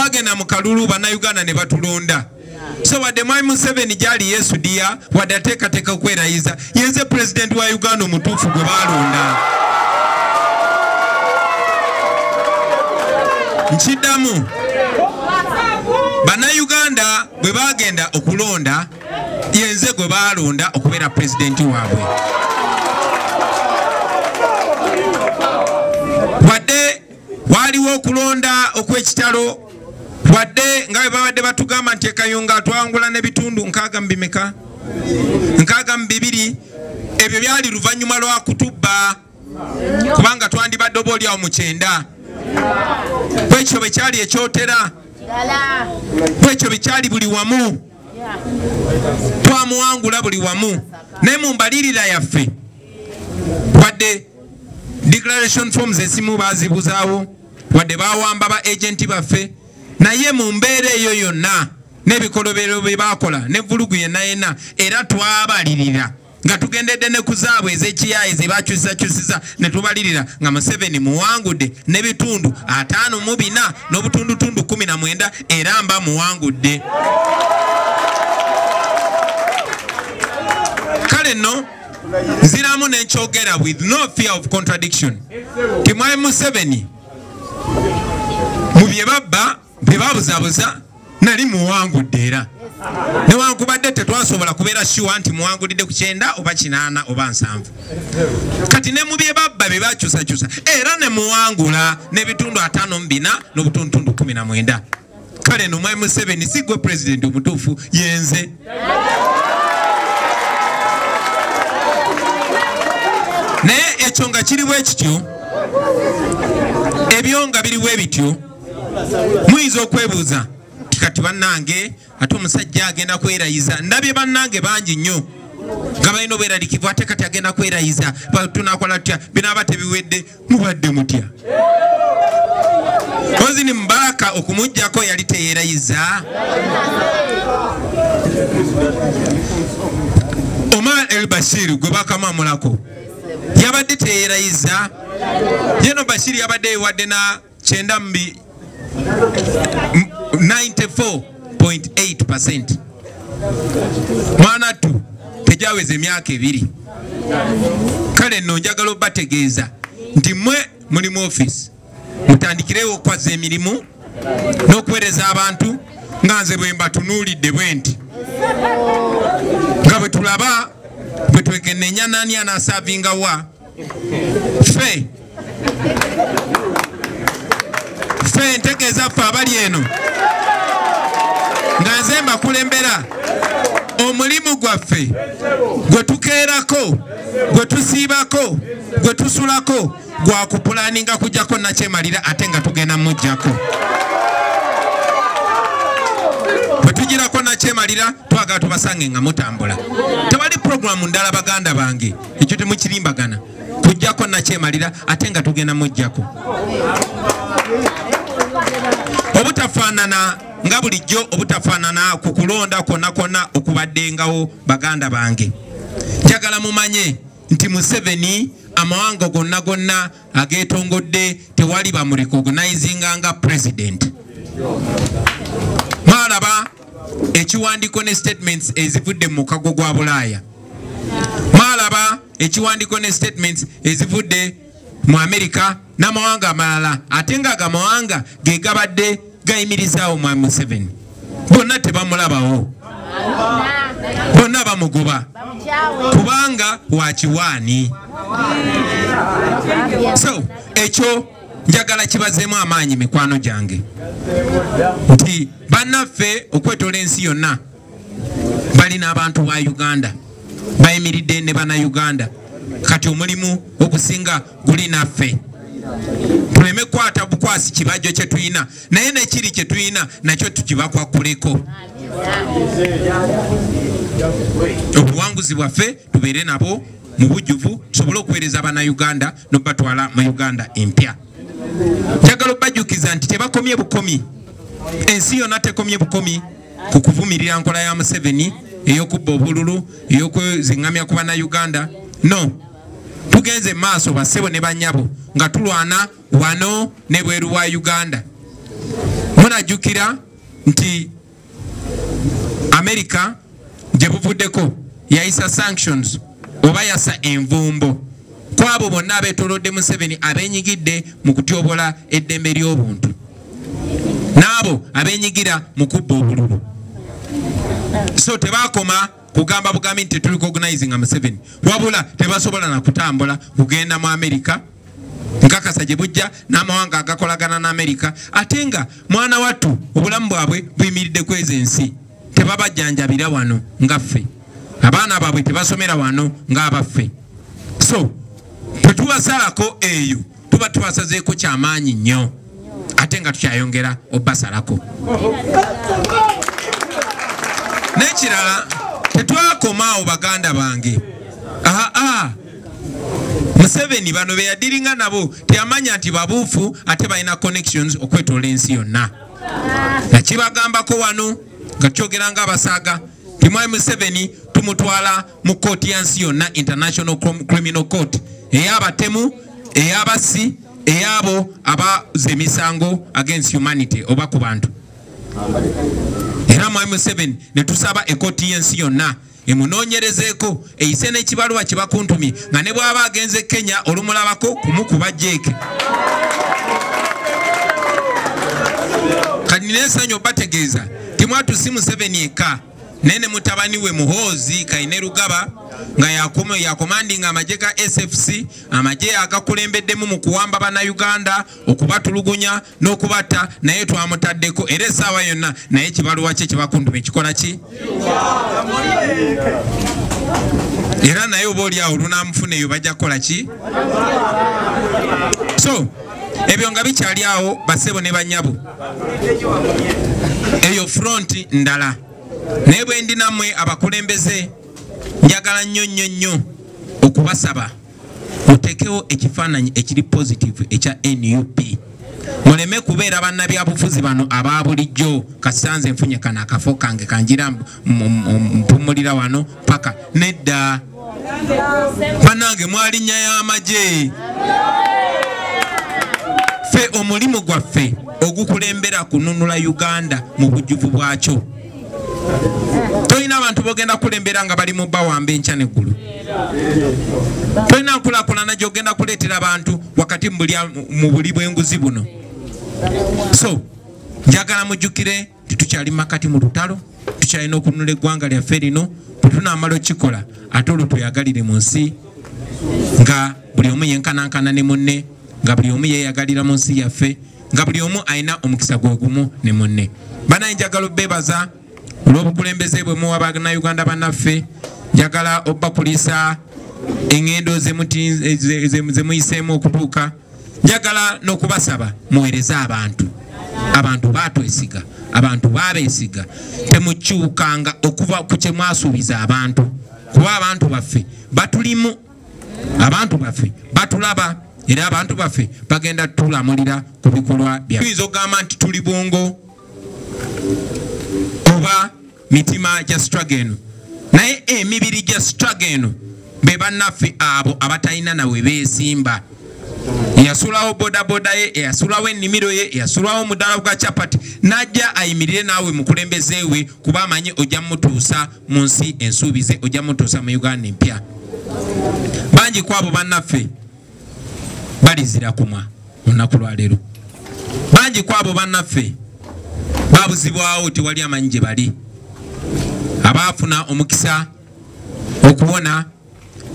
twagenda mu kalulu bannayuganda ne batulonda. So wadde Mwami Museveni gyali yesudiya wadde ateekateeka okwerayiza yenze pulezidenti wa Uganda omutuufu gwe balonda. Nkiddamu bannayuganda bwe bagenda okulonda yenze gwe balonda okubeera pulezidenti waabwe. Wadde waliwo okulonda okw'ekitalo wadde nga bwe babadde batugamba nti Kayunga twangula n'ebitundu 62 ebyo byali luvannyuma lwa kutubba kubanga twandibadde oba oli awo mu 9 kwekyo bwe kyali ekyotera kwekyo bwe kyali buli wamu twamuwangula buli wamu naye mu mbalirira yaffe wadde declaration forms esimu bazibuzaawo wadde bawamba ba agenti baffe naye mu mbeera eyo yonna n'ebikolobero bye bakola n'evulugu yenna era twabalirira nga tugendedde ne kuzaabwe ez'ekiyaye ze bakyusizakyusiza ne tubalirira nga Museveni muwangudde n'ebitundu 54 n'obutundutundu 19 era mba muwangudde. Kale nno nziramu n'enkyogera with no fear of contradiction ti Mwami Museveni mu bye babba bye babuzaabuza nali muwangudde era newankubadde tetwasobola kubeera sure nti muwangulidde ku 9 oba 8 oba 7 kati ne mu bye babba bye bakyusakyusa era ne muwangula n'ebitundu 54 n'obutundutundu 19. Kale no Mwami Museveni si gwe pulezidenti omutuufu yenze. Naye ekyo nga kiri bwe kityo ebyo nga biri bwe bityo muyinza okwebuuza kati bannange ate omusajja agenda kwerayiza ndabye bannange bangi nnyo nga balina obweralikivu ate kati agenda kwerayiza tunakola tutya binaaba tebiwedde mubadde mutya Hosni Mubarak okumuggyako yali teyeerayiza. Omar el-Bashir gwe bakamamulako yabadde teyeerayiza. Yeno Bashir yabadde ewadde na 94.8%. Mwana tu tejaweza emyaka 2. Kale nno njagala obategeeza nti mwe muli mu office mutandikirewo okwaza emirimu n'okuweereza abantu nga nze bwe mbatunuulidde bwe nti nga bwe tulaba bwe twekenneenya nani anaasavinga wa ffe ntegeeza ffe abali eno nga nze mbakulembera omulimu gwaffe gwe tukeerako gwe tusiibako gwe tusulako gwa kupulaninga kujjako nakyemalira ate nga tugenda mujjako bwe tugirako nakyemalira twagala tubasange nga mutambula. Tewali programu ndala baganda bange ekyo temukirimbagana kujjako nakyemalira ate nga tugenda mujjako. Obutafaanana nga bulijjo obutafaanana ku kulonda konna okubaddengawo baganda bange. Njagala mumanye nti Museveni amawanga gonna ageetongodde tewali bamurecognizinga nga president. Mwalaba ekiwandiiko ne statements ezivudde mu kago gwa Bulaaya. Mwalaba ekiwandiiko ne statements ezivudde mu Amerika n'amawanga amalala ate nga agamawanga ge gabadde gayimirizaawo Mwami Museveni. Bonna tebamulabawo, bonna bamugoba kubanga wakiwaani. So ekyo njagala kibazeemu amaanyi mikwano gyange nti bannaffe okwetola ensi yonna balina abantu ba Uganda bayimiridde ne bannayuganda. Kati omulimu okusinga guli naffe. Tuleme kwata bukwasi kibajjo kye tuyina naye nekiri kye tuyina nakyo tukibakwakuleko. Obuwanguzi bwaffe tubeere nabo mu bujjuvu tusobole okuweereza Bannayuganda n'obatwala mu Uganda empya. Njagala obajjukiza nti tebakomye bukomi. Ensi yonna tekomye bukomi ku kuvumirira nkola ya Museveni ey'okubba obululu ey'okwezingamya ku Bannayuganda. No, tugenze maaso bassebo ne bannyabo nga tulwana wano ne bweru wa Uganda. munajjukira nti America gye buvuddeko yayisa sanctions oba yasa envumbo kwabo bonna abeetolodde Museveni abenyigidde mu kutyobola eddembe ly'obuntu n'abo abenyigira mu kubba obululu. So tebakoma kugamba bugambi nti tulicognizing Museveni wabula tebasobola na kutambula kugenda mu America nkakasa gye bujja n'amawanga agakolagana na America ate nga mwana wattu obulamu bwabwe buyimiridde kweza ensi tebabajjanjabira wano ngaffe abaana baabwe tebasomera wano ng'abaffe. So tetubasalako eyo tuba tubasazeeko kyamaanyi nnyo ate nga tukyayongera obbasalako. N'ekirala tetwakomaawo baganda bange. Museveni bano be yadiringa nabo teyamanya nti babuufu ate balina connections okwetoola ensi yonna. Nakibagambako wano nga kyogera ng'abasaaga ti Mwai Museveni tumutwala mu kooti ya nsi yonna International Criminal Court ey'abatemu ey'abassi ey'abo abaze emisango against humanity oba ku bantu. Era Mwai Museveni ne tusaba ekooti y'ensi yonna emunoonyerezeeko eyise n'ekibaluwa kye bakuntumye nga ne bw'aba agenze Kenya olumulabako kumukuba jeeke. Kati n'ensanyo bategeeza timwatusi Museveni eka nene mutabani we Muhoozi Kainerugaba nga yakomandinga amagye ga SFC amagye agakulembeddemu mu kuwamba bannayuganda okubatulugunya n'okubata naye twamutaddeko era essaawa yonna naye kibaluwa kye kibakuntume kikola ki era naye oba oli awo lunamufuna eyo bajja kukola ki. So ebyo nga bikyali awo basebo ne banyabo eyo front ndala naye bwe ndi nammwe abakulembeze njagala nnyo okubasaba mutekewo ekifaananyi ekiri positive ekya NUP muleme kubeera bannabyabufuzi bano aba bulijjo kasanze nfunye kana akafo kange kanjira mpumulira wano paka nedda bannange mwalinnya y'amagye fe omulimu gwaffe ogukulembera kununula Uganda mu bujjuvu bwakyo. Toyina abantu bogenda kulembera nga bali mu bawamba enkya n'eggulu. Toyina nkulaakulana gy'ogenda kuleetera abantu wakati mu buli bw'enguzi buno. So njagala mujjukire titukyali makati mu lutalo tukyalina okununula eggwanga lyaffe lino bwe tunaamala okikola ate olwo tweyagalire mu nsi nga buli omu yenkanankana ne munne nga buli omu yeeyagalira mu nsi yaffe nga buli omu alina omukisa gwe gumu ne munne. Banaye njagala obbeebaza olw'obukulembeze bwe muwa bannayuganda bannaffe njagala obbakuliisa engendo ze muyiseemu okutuuka. Njagala n'okubasaba muweereze abantu baatwesiga abantu baabeesiga temukyukanga okuva ku kye mwasuubiza abantu kuba abantu baffe batulimu abantu baffe batulaba era abantu baffe bagenda tulamulira ku bikolwa bya tuyinza okugamba nti tuli bongo oba mitima gya struggle eno naye emibiri gya struggle eno be bannaffe abo abatalina nawe beesimba eyasulawo bodaboda ye eyasulawo ennimiro ye eyasulawo omudaala gwa chapati najja ayimirire naawe mukulembeze we kuba amanyi ojja mutuusa mu nsi ensuubize ojja mutuusa mu Uganda empya. Bangi kwabo bannaffe balizira kumwa olunaku lwaleero. Bangi kwabo bannaffe babuzibwawo tewali amanyi gye bali. Abaafuna omukisa okuwona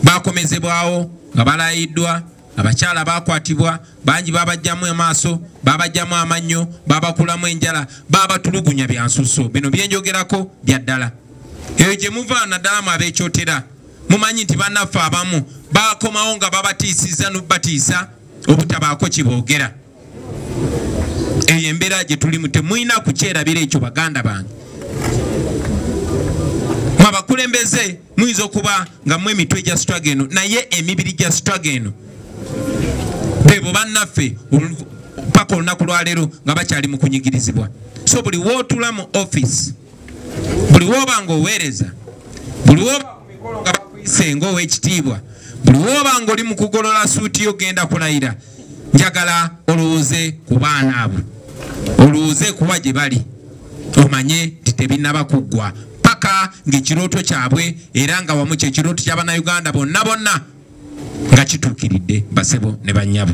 bakomezebwawo nga balayiddwa. Abakyala bakwatibwa bangi babajjamu amaaso babajjamu amannyo babakulamu enjala babatulugunya byansuso bino byenjogerako bya ddala. Eyo gye muva naddala mu abeekyotera mumanyi nti bannaffe abamu bakomawo nga babatiisiza n'obatiisa obutabaako kiboogera. Eyo embeera gye tulimu temulina kukyerabira ekyo baganda bange. Abakulembeze muyinza okuba nga mu emitwe gya struggle eno naye emibiri gya struggle eno bebo bannaffe paka olunaku lwaleero nga bakyali mu kunyigirizibwa. So buli wootula mu office buli woba nga oweereza buli woba nga bakuyise ng'owekitiibwa buli woba nga oli mu kugolola suuti yo genda kulayira njagala olowooze ku baana abo oluuze kuba gye bali omanye titebinaba kuggwa paka ng'ekirooto kyabwe era nga wamu kyekirooto ky'Abannayuganda bonna bonna nga kituukiridde basebo ne bannyabo.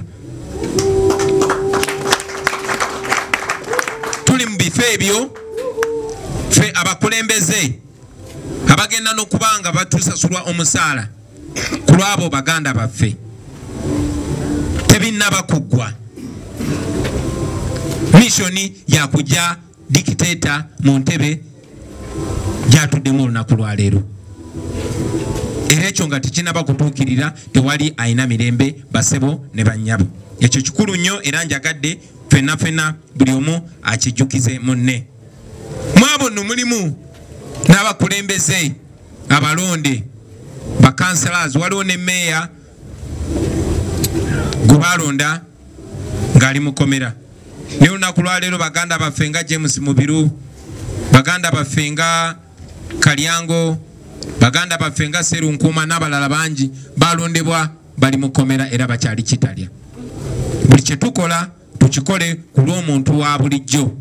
Tuli mu bifo ebyo ffe abakulembeze abagenda n'okubanga batusasulwa omusaala ku lw'abo baganda baffe tebinnaba kuggwa. Misioni yakujja dikiteta mu ntebe gyatuddemu olunaku lwa leero. Era ekyo nga tekinaba kutuukirira tewali ayina mirembe basebo ne bannyabo. Ekyo kikulu nnyo era njagadde ffenna ffenna buli omu akijjukize munne. Mwabo nno mulimu n'abakulembeze abalonde bakansalas waliwo ne meeya gwe balonda ng'ali mukomera. Ne olunaku lwa leero baganda baffe nga James Mubiru, baganda baffe nga Kalyango, baganda baffe nga Serunkuuma n'abalala bangi balondebwa bali mukomera era bakyali kitalya. Buli kye tukola tukikole ku lw'omuntu wa bulijjo.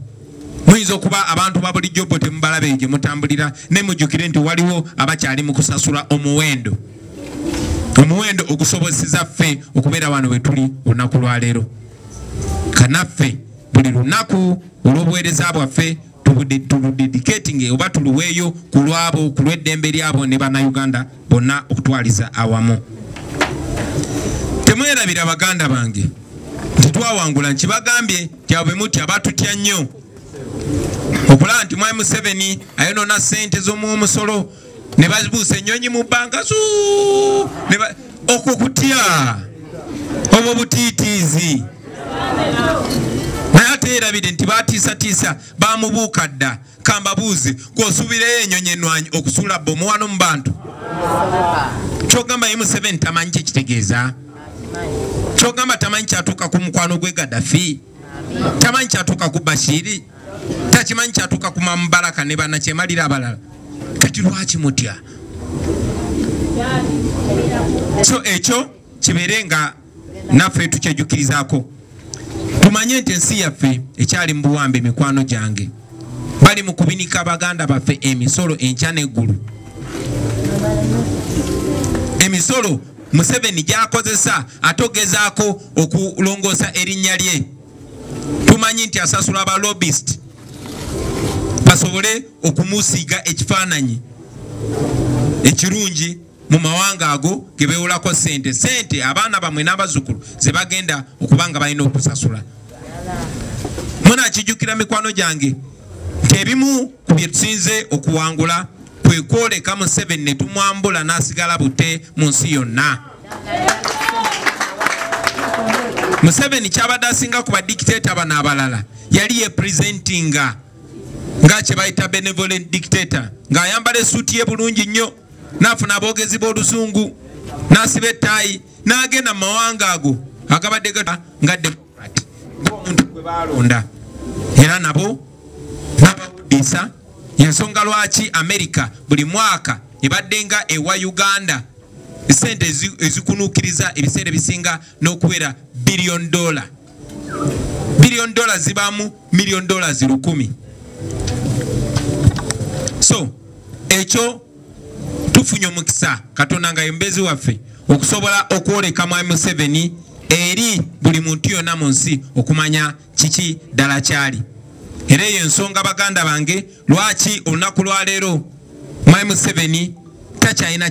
Muyinza okuba abantu ba bulijjo bo temubalabe gye mutambulira ne mujjukire nti waliwo abakyali mu kusasula omuwendo ogusobozesa ffe okubeera wano we tuli olunaku lwa leero. Kanaffe buli lunaku olw'obuweereza bwaffe tuludedicating oba tuluweeyo ku lwabo ku lw'eddembe lyabo ne Bannayuganda bonna okutwaliza awamu. Temwerabira baganda bange nti twawangula nkibagambye tyabwe muti abatutya nnyo okulaba nti Mwami Museveni ayonona ssente z'omumusolo ne bazibuusa ennyonyi mu bbanga okwo kutya obwo butiitiizi. Naye ate erabire nti batiisatiisa bamubuuka dda kambabuuze gw'osuubireyo ennyonyi ennwanyi okusuula bbomu wano mu bantu. Kyogamba ye Museveni tamanyi kye kitegeeza. Kyogamba tamanyi kyatuuka ku mukwano gwe Gaddafi. Tamanyi kyatuuka ku Bashiri. Takimanyi kyatuuka ku Mubaraka ne bannakyemalira abalala. Kati lwaki mutya? So ekyo kibeere nga naffe tukyejjukirizaako. Tumanye nti ensi yaffe ekyali mu buwambe mikwano gyange. Bali mu kubinika baganda baffe emisolo enkya n'eggulu. Emisolo Museveni gy'akozesa atogezaako okulongoosa erinnya lye. Tumanyi nti asasula aba lobbyist basobole okumusiiga ekifaananyi ekirungi mu mawanga ago ge beewolako ssente abaana bamwe n'abazzukulu ze bagenda okuba nga balina okusasula. Munakijjukira mikwano gyange nti ebimu ku bye tusinze okuwangula kwe kwoleka Museveni ne tumwambula n'asigala bute mu nsi yonna. Museveni kyabadde asinga ku badikiteeta bano abalala yali yepresentinga nga kye bayita benevolent dictator ng'ayambala essuuti ye bulungi nnyo n'afuna aboogezi b'olusungu n'asiba ettaayi n'agenda mu mawanga ago agabadde nga demokrat ng'omuntu gwe baalonda era nabo n'abawuddisa. Yensonga lwaki America buli mwaka ebadde nga ewa Uganda ssente ezikunuukiriza ebiseera ebisinga n'okuwera $1 billion zibaamu $1,000,000. So ekyo tufunye omukisa Katonda nga yembezi waffe okusobola okwoleka Mwami Museveni eri buli muntu yonna mu nsi okumanya kiki ddala kyali. Era eyo ensonga baganda bange lwaki olunaku lwa leero Mwami Museveni takyalina